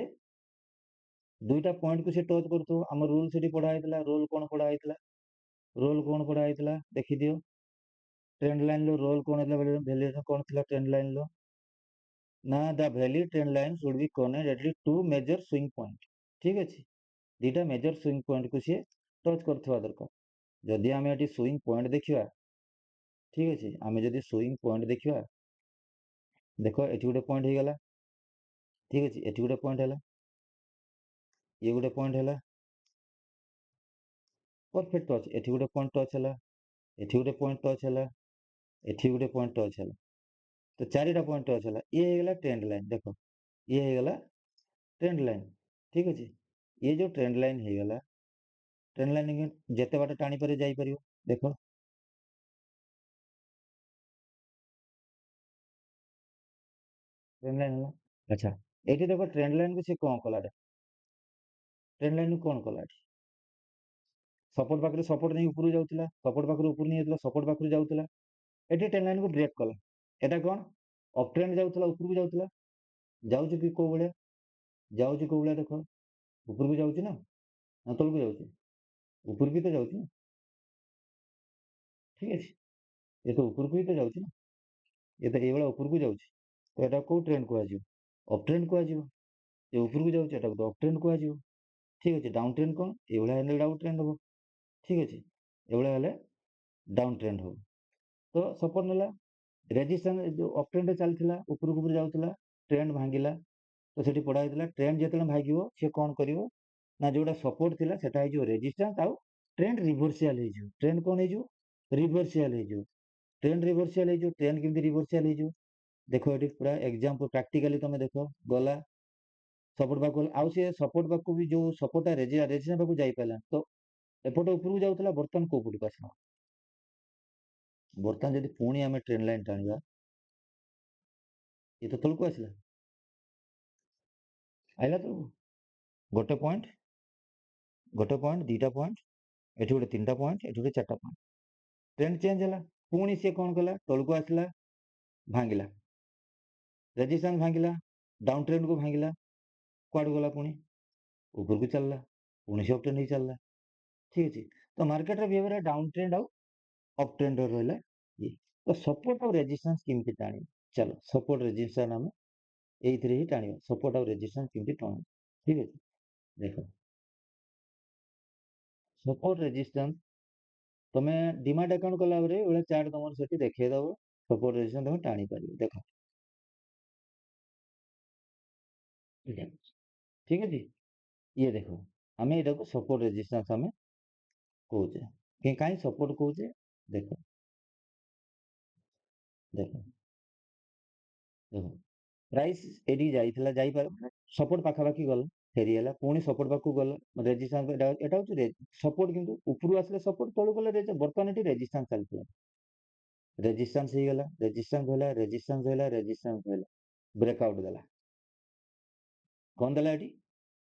दुईटा पॉइंट को से टच करतो हम रूल से पढ़ा होता रोल कौन पढ़ा होता रोल कौन पढ़ा होता देखी दियो ट्रेंड लाइन लो रोल कौन होता वैल्यूएशन कौन थिला ट्रेंड लाइन लो ना the value trend line should be connected at least two major swing point ठीक अच्छे। दुईटा मेजर स्विंग पॉइंट को सी टच करथवा दरकार जदि आम ये स्विंग पॉइंट देखा ठीक अच्छे आम जदि स्विंग पॉइंट देखा देख ये गोटे पॉइंट हो गला ठीक अच्छे ये गोटे पॉइंट है ये गोटे पॉइंट है परफेक्ट टच ये गोटे पॉइंट टच है ये गोटे पॉइंट टच है ये गोटे पॉइंट टच है तो चारिटा पॉइंट टच है ये हो गला ट्रेंड लाइन देख ये हो गला ट्रेंड लाइन ठीक अच्छे। ये जो ट्रेंड लाइन हो गला ट्रेंड लाइन जिते बाट टाणी पारे जाई परियो देख ट्रेंड लाइन है। अच्छा ये देख ट्रेंड लाइन को सी कौन कला ट्रेंड लाइन कौन कला सपोर्ट पाखे सपोर्ट नहीं ऊपर जाऊला सपोर्ट पाखे ऊपर नहीं जाता सपोर्ट पाखे जाऊला ये ट्रेंड लाइन को ब्रेक कला एटा कौन अप ट्रेंड जाऊला ऊपर को जाऊला जाऊँ कि कौ भाया जाऊँ कौ भाया देख ऊपर को जाऊँ ना ना तल को जाऊँ ऊपर भी तो जाऊँ ठीक है ये तो ऊपर को ही तो जाऊँ ना ये तो ये ऊपर को जाऊँ तो यहाँ कौ ट्रेंड कह अप ट्रेंड कह ये ऊपर को जाऊँ एटा तो अप ट्रेंड कह ठीक अच्छे। डाउन ट्रेंड कौन ये डाउन ट्रेंड हम ठीक अच्छे ये डाउन ट्रेंड हम तो सपोर्ट ना रेजिस्टेंस जो अप ट्रेंड चलता ऊपर ऊपर जाऊला ट्रेंड भांगिला तो सेठी पढ़ा होता ट्रेंड जो भाग सी कौन कर ना जोटा सपोर्ट थिला सेटा हो रेजिस्टेंस आउ ट्रेंड रिभर्सियल हो ट्रेंड कौन हो रिभर्सियल हो ट्रेंड रिभर्सियल हो ट्रेंड केमती रिभर्सियल हो देखो ये पूरा एग्जांपल प्रैक्टिकली तुम देख गला सपोर्ट पाक आउ सी सपोर्ट पाक भी जो सपोर्ट रेजिस्टेंस पाक जाई पाला तो एपट ऊपर को जाऊला बर्तमान को पटको आसला बर्तमान जब पुणी आम ट्रेंड लाइन टाणीबा ये तो तलको आसला आइला तो गोटे पॉइंट दीटा पॉइंट ये गोटे तीन टा पॉइंट ये गोटे चार्टा पॉइंट ट्रेंड चेंज है पुणी सी कौन कला तल को आसला भांगिला रेजिस्टेंस भांगिला डाउन ट्रेंड को भांगिला कुआड़ गला पुणी ऊपर को चलला पुणी से अप ट्रेंड ही चलला ठीक अच्छे। तो मार्केट बिहेवियर डाउन ट्रेंड आउ अप ट्रेंड रहा ये तो सपोर्ट और रेजिस्टेंस केमती टाणी चलो सपोर्ट रेजिस्टेंस आम ये टाणी सपोर्ट और रेजिस्टेंस केमती टाणी ठीक है देख सपोर्ट रेजिस्टेंस तुम्हें डिमाट अकाउंट कला चार्ट तुम से देखद सपोर्ट रेजिस्टेंस तुम टाणी पार देख ठीक है ये देखो आम ये सपोर्ट रेजिस्टेंस आम कहे कहीं सपोर्ट कहे देख देख देखो प्राइस एडी जाइथिला जाई पार सपोर्ट पाखापाखि गला फेरीगला पुणी सपोर्ट पाखु गला रेजिस्टेंस एटा हूँ सपोर्ट किंतु ऊपर आसले सपोर्ट तलू गला बर्तमान ये रेजिस्टेंस चलता रेजिस्टेंस हो गला रेजिस्टेंस होला रेजिस्टेंस होला रेजिस्टेंस होला ब्रेकआउट देला कौन देला एटी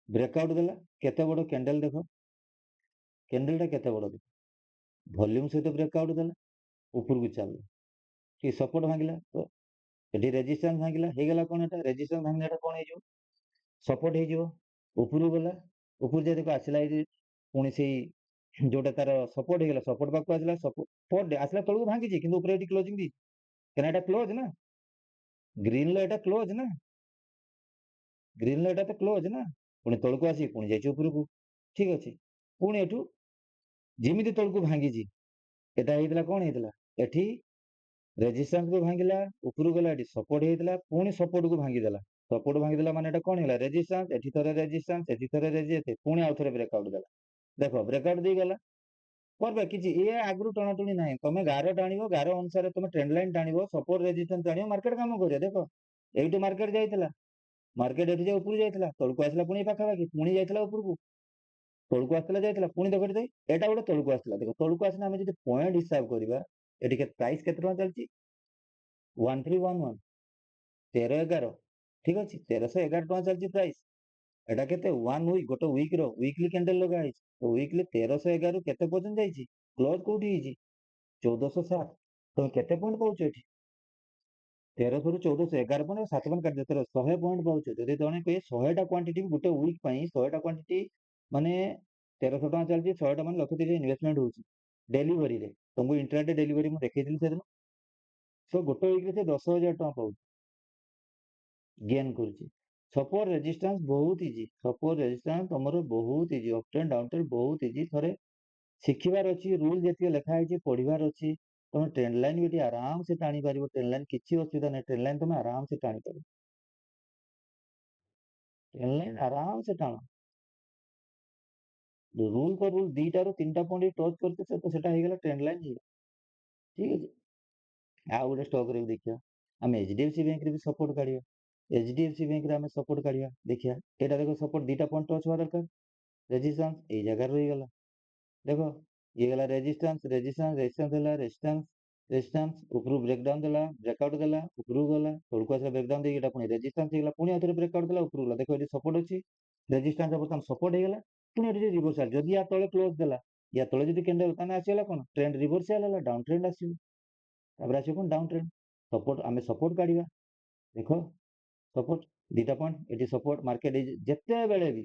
ब्रेकआउट देला केते बड़ कैंडल देख कैंडल केते बड़ देख वॉल्यूम सहित ब्रेकआउट देला ऊपर को चल कि सपोर्ट भांगिला तो ये रेजिस्टेंस भांगिला हो गला कौन एटा रेजिस्टेंस भांगिला कौन हो सपोर्ट हो ऊपर गला ऊपर जब देखो आसला पुणी से जोटा तार सपोर्ट हो सपोर्ट पाक आसला सपोर्ट आसला तलू भांगी कि ऊपर क्लोजिंग दी क्या क्लोज ना ग्रीन लो एटा क्लोज ना ଗ୍ରୀନ ଲାଇଟ୍ ତ କ୍ଲୋଜ ନା, ପୁଣି ତଳକୁ ଆସି ପୁଣି ଯାଇଛି ଉପରକୁ। ଠିକ ଅଛି, ପୁଣି ଏଠୁ ଯେମିତି ତଳକୁ ଭାଙ୍ଗିଛି, ଏଟା ହେଇଥିଲା କଣ ହେଇଥିଲା, ଏଠି ରେଜିଷ୍ଟାନ୍ସ କୁ ଭାଙ୍ଗିଲା, ଉପରକୁ ଗଲା, ଏଠି ସପୋର୍ଟ ହେଇଥିଲା, ପୁଣି ସପୋର୍ଟ କୁ ଭାଙ୍ଗିଦେଲା। ସପୋର୍ଟ ଭାଙ୍ଗିଦେଲା ମାନେ ଏଟା କଣ ହେଲା, ରେଜିଷ୍ଟାନ୍ସ, ଏଠି ଥରେ ରେଜିଷ୍ଟାନ୍ସ, ଏଠି ଥରେ ରେଜିଷ୍ଟାନ୍ସ, ପୁଣି ଆଉ ଥରେ ବ୍ରେକଆଉଟ ଦେଲା। ଦେଖ ବ୍ରେକଆଉଟ ଦେଇଗଲା, କରବେ କିଛି ଏ ଆଗରୁ ଟଣାଟଣି ନାହିଁ। ତମେ ଗାର ଟାଣିବ, ଗାର ଅନୁସାରେ ତମେ ଟ୍ରେଣ୍ଡ ଲାଇନ ଟାଣିବ, ସପୋର୍ଟ ରେଜିଷ୍ଟାନ୍ସ ଟାଣିବ, ମାର୍କେଟ କାମ କରିବ। ଦେଖ ଏଇଠୁ ମାର୍କେଟ ଯାଇଥିଲା, ମାର୍କେଟ ଏଠି ଯେ ଉପରକୁ ଯାଇଥିଲା, ତଳକୁ ଆସିଲା ପୁଣି ପାଖାପାଖି, ପୁଣି ଯାଇଥିଲା ଉପରକୁ, ତଳକୁ ଆସିଥିଲା ଯାଇଥିଲା, ପୁଣି ଦେଖ ଏଠି ଏଇଟା ଗୋଟେ ତଳକୁ ଆସିଥିଲା। ଦେଖ ତଳକୁ ଆସିଲେ ଆମେ ଯଦି ପଏଣ୍ଟ ହିସାବ କରିବା, ଏଠି ପ୍ରାଇସ୍ କେତେ ଟଙ୍କା ଚାଲିଛି, 1311, 1311, ଠିକ ଅଛି, 1311 ଟଙ୍କା ଚାଲିଛି ପ୍ରାଇସ୍। ଏଟା କେତେ, ୱାନ୍ ୱିକ୍, ଗୋଟେ ୱିକ୍ ର ୱିକଲି କ୍ୟାଣ୍ଡେଲ ଲଗା ହେଇଛି, ତ ୱିକଲି 1311 କେତେ ପର୍ଯ୍ୟନ୍ତ ଯାଇଛି, କ୍ଲୋଜ କୋଉଠି ହେଇଛି, 1407। ତମେ କେତେ ପଏଣ୍ଟ ପାଉଛ ଏଠି, 1300 ରୁ 1411 ପଏଣ୍ଟ, 7 ପଏଣ୍ଟ କାଟିଦେଲେ 100 ପଏଣ୍ଟ ପାଉଛ। ଯଦି ଜଣେ କହେ 100ଟା କ୍ୱାଣ୍ଟିଟି ଗୋଟେ ୱିକ୍ ପାଇଁ, 100ଟା କ୍ୱାଣ୍ଟିଟି ମାନେ 1300 ଟଙ୍କା ଚାଲିଛି, 100ଟା ମାନେ ଲକ୍ଷ 30 ଇନଭେଷ୍ଟମେଣ୍ଟ ହଉଛି ଡେଲିଭରିରେ। ତମକୁ ଇଣ୍ଟରନେଟ ଡେଲିଭରି ମୁଁ ଦେଖେଇଥିଲି ସେଦିନ। ସୋ ଗୋଟେ ୱିକରେ ସେ 10,000 ଟଙ୍କା ପାଉଛି, ଗେନ୍ କରୁଛି। ସପୋର୍ଟ ରେଜିଷ୍ଟାନ୍ସ ବହୁତ ଇଜି, ସପୋର୍ଟ ରେଜିଷ୍ଟାନ୍ସ ତମର ବହୁତ easy, up trend down trend ବହୁତ ଇଜି। ଥରେ ଶିଖିବାର ଅଛି, ରୁଲ ଯେତିକି ଲେଖା ହେଇଛି ପଢିବାର ଅଛି। ତମେ ଟ୍ରେଣ୍ଡ ଲାଇନ ବି ଏଠି ଆରାମ ସେ ଟାଣି ପାରିବ, ଟ୍ରେଣ୍ଡ ଲାଇନ କିଛି ଅସୁବିଧା ନାହିଁ, ଟ୍ରେଣ୍ଡ ଲାଇନ ତମେ ଆରାମ ସେ ଟାଣି ପାରିବ, ଟ୍ରେଣ୍ଡ ଲାଇନ ଆରାମ ସେ ଟାଣ। ରୁଲ ତ ରୁଲ, ଦିଟାରୁ ତିନିଟା ପଏଣ୍ଟ ଟଚ୍ କରିছে ତ ସେଟା ହେଇଗଲା ଟ୍ରେଣ୍ଡ ଲାଇନ ହେଇଗଲା। ଠିକ ଅଛି, ଆଉ ଗୋଟେ ଷ୍ଟକ୍ ରେ ବି ଦେଖିବା, ଆମେ HDFC ବ୍ୟାଙ୍କ ରେ ବି ସପୋର୍ଟ କାଢିବା। HDFC ବ୍ୟାଙ୍କ ରେ ଆମେ ସପୋର୍ଟ କାଢିବା, ଦେଖିବା ଏଇଟା ଦେଖ ସପୋର୍ଟ ଦିଟା ପଏଣ୍ଟ ଟଚ୍ ହବା ଦରକାର, ରେଜିଷ୍ଟାନ୍ସ ଏଇ ଜାଗାରେ ରହିଗଲା। ଦେଖ ଇଏ ଗଲା ରେଜିଷ୍ଟାନ୍ସ, ରେଜିଷ୍ଟାନ୍ସ, ରେଜିଷ୍ଟାନ୍ସ ହେଲା, ରେଜିଷ୍ଟାନ୍ସ, ରେଜିଷ୍ଟାନ୍ସ, ଉପରୁ ବ୍ରେକଡାଉନ ଦେଲା, ବ୍ରେକଆଉଟ ଦେଲା, ଉପରକୁ ଗଲା, ତଳକୁ ଆସିଲା ବ୍ରେକଡାଉନ ଦେଇକି, ଏଟା ପୁଣି ରେଜିଷ୍ଟାନ୍ସ ହେଇଗଲା, ପୁଣି ଆଉ ଥରେ ବ୍ରେକଆଉଟ ଦେଲା, ଉପରକୁ ଗଲା। ଦେଖ ଏଠି ସପୋର୍ଟ ଅଛି, ରେଜିଷ୍ଟାନ୍ସ ବର୍ତ୍ତମାନ ସପୋର୍ଟ ହେଇଗଲା, ପୁଣି ଏଠି ରିଭର୍ସାଲ, ଯଦି ୟା ତଳେ କ୍ଲୋଜ ଦେଲା, ୟା ତଳେ ଯଦି କ୍ୟାଣ୍ଡେଲ, ତାହେଲେ ଆସିଗଲା କଣ, ଟ୍ରେଣ୍ଡ ରିଭର୍ସାଲ ହେଲା, ଡାଉନ ଟ୍ରେଣ୍ଡ ଆସିବ, ତାପରେ ଆସିବ କଣ, ଡାଉନ ଟ୍ରେଣ୍ଡ। ସପୋର୍ଟ ଆମେ ସପୋର୍ଟ କାଢିବା, ଦେଖ ସପୋର୍ଟ ଦିଟା ପଏଣ୍ଟ, ଏଠି ସପୋର୍ଟ ମାର୍କେଟ ଯେତେବେଳେ ବି,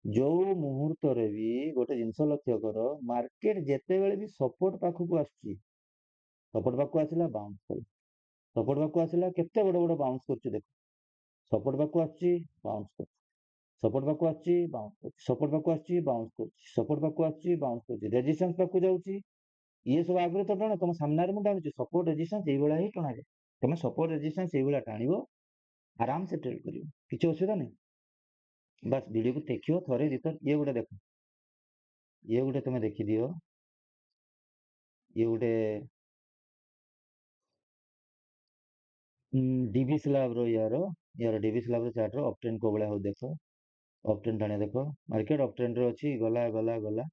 ଯୋଉ ମୁହୂର୍ତ୍ତରେ ବି ଗୋଟେ ଜିନିଷ ଲକ୍ଷ୍ୟ କର, ମାର୍କେଟ ଯେତେବେଳେ ବି ସପୋର୍ଟ ପାଖକୁ ଆସୁଛି, ସପୋର୍ଟ ପାଖକୁ ଆସିଲା ବାଉନ୍ସ କଲା, ସପୋର୍ଟ ପାଖକୁ ଆସିଲା, କେତେ ବଡ ବଡ ବାଉନ୍ସ କରୁଛି ଦେଖ, ସପୋର୍ଟ ପାଖକୁ ଆସୁଛି ବାଉନ୍ସ କରୁଛି, ସପୋର୍ଟ ପାଖକୁ ଆସୁଛି ବାଉନ୍ସ କରୁଛି, ସପୋର୍ଟ ପାଖକୁ ଆସୁଛି ବାଉନ୍ସ କରୁଛି, ସପୋର୍ଟ ପାଖକୁ ଆସୁଛି ବାଉନ୍ସ କରୁଛି, ରେଜିଷ୍ଟାନ୍ସ ପାଖକୁ ଯାଉଛି। ଇଏ ସବୁ ଆଗରୁ ତ ଟଣା, ତମ ସାମ୍ନାରେ ମୁଁ ଟାଣୁଛି, ସପୋର୍ଟ ରେଜିଷ୍ଟାନ୍ସ ଏଇଭଳିଆ ହିଁ ଟଣାଯାଏ। ତମେ ସପୋର୍ଟ ରେଜିଷ୍ଟାନ୍ସ ଏଇଭଳିଆ ଟାଣିବ, ଆରାମ ସେ ଟ୍ରେଡ କରିବ, କିଛି ଅସୁବିଧା ନାହିଁ। ବାସ୍ ଭିଡିଓକୁ ଦେଖିବ ଥରେ ଦିଥର। ଇଏ ଗୋଟେ ଦେଖ, ଇଏ ଗୋଟେ ତମେ ଦେଖିଦିଅ, ଇଏ ଗୋଟେ ଡିଭି ସ୍ଲାବ ର, ୟାର ଡିଭି ସ୍ଲାବ ର ଚାର୍ଟ ର ଅପ୍ ଟ୍ରେଣ୍ଡ କୋଉ ଭଳିଆ ହଉ ଦେଖ, ଅପ୍ ଟ୍ରେଣ୍ଡ ଟାଣିଆ ଦେଖ, ମାର୍କେଟ ଅପ୍ ଟ୍ରେଣ୍ଡ ରେ ଅଛି, ଗଲା ଗଲା ଗଲା,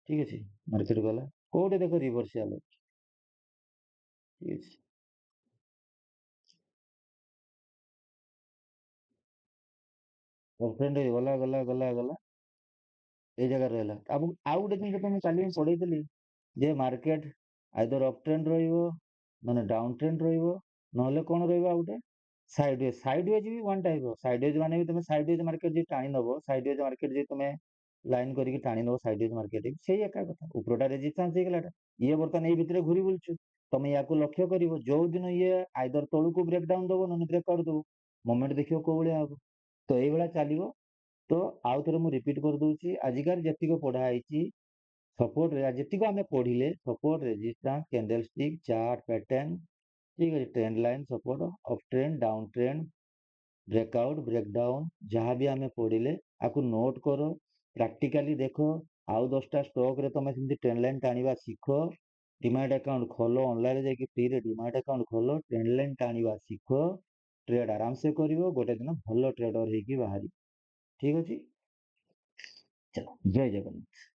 ଠିକ ଅଛି, ମାର୍କେଟ ଗଲା, କୋଉଠି ଦେଖ ରିଭର୍ସିଆଲ ଅଛି, ଠିକ ଅଛି, ଅପ୍ ଟ୍ରେଣ୍ଡ ଗଲା ଗଲା ଗଲା ଗଲା, ଏଇ ଜାଗାରେ ରହିଲା। ଆଉ ଗୋଟେ ଜିନିଷ ତମେ କାଲି ମୁଁ ପଢେଇଥିଲି, ଯେ ମାର୍କେଟ ଆଇଦର ଅପ୍ ଟ୍ରେଣ୍ଡ ରହିବ, ନହେଲେ ଡାଉନ ଟ୍ରେଣ୍ଡ ରହିବ, ନହେଲେ କଣ ରହିବ ଆଉ ଗୋଟେ ସାଇଡ ୱେଜ। ସାଇଡ ୱେଜ ବି ୱାନ୍ ଟାଇପ ର, ସାଇଡ ୱେଜ ମାନେ ବି ତମେ ସାଇଡ ୱେଜ ମାର୍କେଟ ଯଦି ଟାଣି ନବ, ସାଇଡ ୱେଜ ମାର୍କେଟ ଯଦି ତମେ ଲାଇନ କରିକି ଟାଣି ନବ, ସାଇଡ ୱେଜ ମାର୍କେଟ ସେଇ ଏକା କଥା, ଉପରଟା ରେଜିଷ୍ଟାନ୍ସ ହେଇଗଲା ଏଟା। ଇଏ ବର୍ତ୍ତମାନ ଏଇ ଭିତରେ ଘୁରି ବୁଲୁଛୁ, ତମେ ୟାକୁ ଲକ୍ଷ୍ୟ କରିବ, ଯୋଉ ଦିନ ଇଏ ଆଇଦର ତଳକୁ ବ୍ରେକ ଡାଉନ ଦବ, ନହେଲେ ବ୍ରେକଆଉଟ ଦବ, ମୋମେଣ୍ଟ ଦେଖିବ କୋଉ ଭଳିଆ ହବ। ତ ଏଇଭଳିଆ ଚାଲିବ। ତ ଆଉ ଥରେ ମୁଁ ରିପିଟ କରିଦଉଛି, ଆଜିକାର ଯେତିକି ପଢା ହେଇଛି, ସପୋର୍ଟ ଯେତିକି ଆମେ ପଢିଲେ, support resistance, candlestick, chart pattern, ଠିକ ଅଛି, trend line, support, up trend, down trend, breakout, breakdown, ଯାହା ବି ଆମେ ପଢିଲେ ଆକୁ ନୋଟ କର, ପ୍ରାକ୍ଟିକାଲି ଦେଖ। ଆଉ 10ଟା ଷ୍ଟକ ରେ ତମେ ସେମିତି ଟ୍ରେଣ୍ଡ ଲାଇନ ଟାଣିବା ଶିଖ, ଡିମାଟ ଆକାଉଣ୍ଟ ଖୋଲ, ଅନଲାଇନ ଯାଇକି ଫ୍ରିରେ ଡିମାଟ ଆକାଉଣ୍ଟ ଖୋଲ, ଟ୍ରେଣ୍ଡ ଲାଇନ ଟାଣିବା ଶିଖ, ଟ୍ରେଡ ଆରାମସେ କରିବ, ଗୋଟେ ଦିନ ଭଲ ଟ୍ରେଡର ହେଇକି ବାହାରିବ। ଠିକ ଅଛି, ଚलो, ଜୟ ଜଗନ୍ନାଥ।